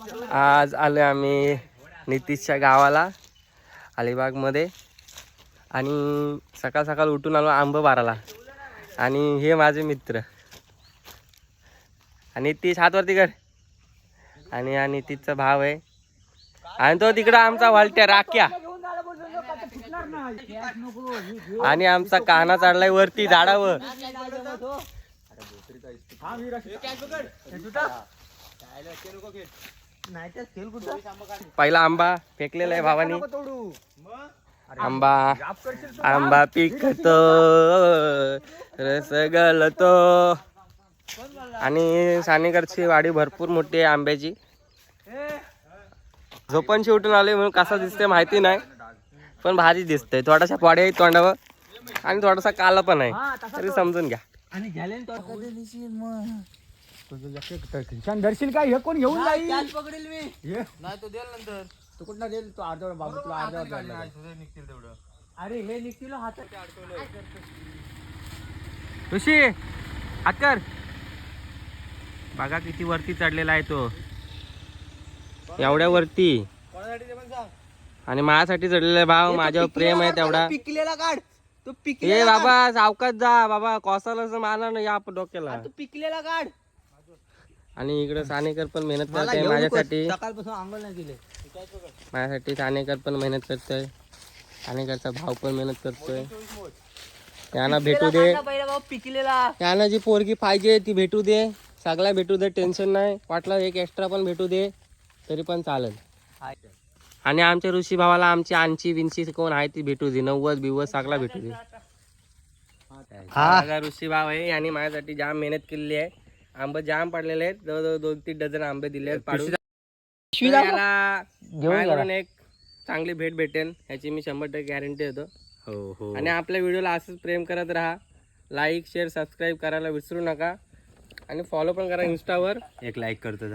आज आलो आम्ही नितीशच्या गावाला अलिबागमध्ये आणि सकाळ सकाळ उठून आलो आंब बाराला. आणि हे माझे मित्र आणि नितीश हातवरती कर. आणि हा नितीशचा भाव आहे आणि तो तिकडं आमचा वालट्या राख्या आणि आमचा कान्हा चढलाय वरती झाडावर. पहिला आंबा फेकलेला आहे भावानी. आंबा आंबा पिकतो रस गलतो. आणि सानेकरची वाडी भरपूर मोठी आहे आंब्याची. झोपणशी उठून आले म्हणून कसा दिसते माहिती नाही पण भारी दिसतंय. थोडासा पाडी आहे तोंडावर आणि थोडासा काला पण आहे तरी समजून घ्या. दर्शन काय हे कोण घेऊन जाईल पकडेल मी नाही तो देईल नंतर. तू कुठला देईल तो अर्धा बाबू तुला अर्धा निघतील तेवढं. अरे हे निघतील हातात ऋषी हातकर बघा किती वरती चढलेला आहे तो. एवढ्या वरती आणि माझ्यासाठी चढलेला आहे भाव. माझ्यावर प्रेम आहे तेवढा. पिकलेला काढ तो ए बाबा सावकाश जा बाबा कॉसाला मारला ना या डोक्याला. तू पिकलेला काढ. आणि इकडे सानेकर पण मेहनत करतोय माझ्यासाठी. सकाळपासून आंघोळ नाही केले. माझ्यासाठी सानेकर पण मेहनत करतोय. सानेकरचा भाव पण मेहनत करतोय. त्यांना भेटू दे. पिकलेला त्यांना जी पोरगी पाहिजे ती भेटू दे. सगळ्या भेटू दे टेन्शन नाही. वाटलं एक एक्स्ट्रा पण भेटू दे तरी पण चालेल. आणि आमच्या ऋषी भावाला आमची आणची विंची कोण आहे ती भेटू दे. 90 सगळा भेटू दे. हा ऋषी भाव आहे आणि माझ्यासाठी जाम मेहनत केलेली आहे. आंबे जाम पडलेले आहेत. जवळजवळ 2-3 डझन आंबे दिले आहेत पाडून. याला माझ्याकडून एक चांगली भेट भेटेल ह्याची मी 100% गॅरंटी देतो. हो हो. आणि आपल्या व्हिडिओला असंच प्रेम करत राहा. लाईक शेअर सबस्क्राईब करायला विसरू नका आणि फॉलो पण करा इंस्टावर. एक लाईक करतो.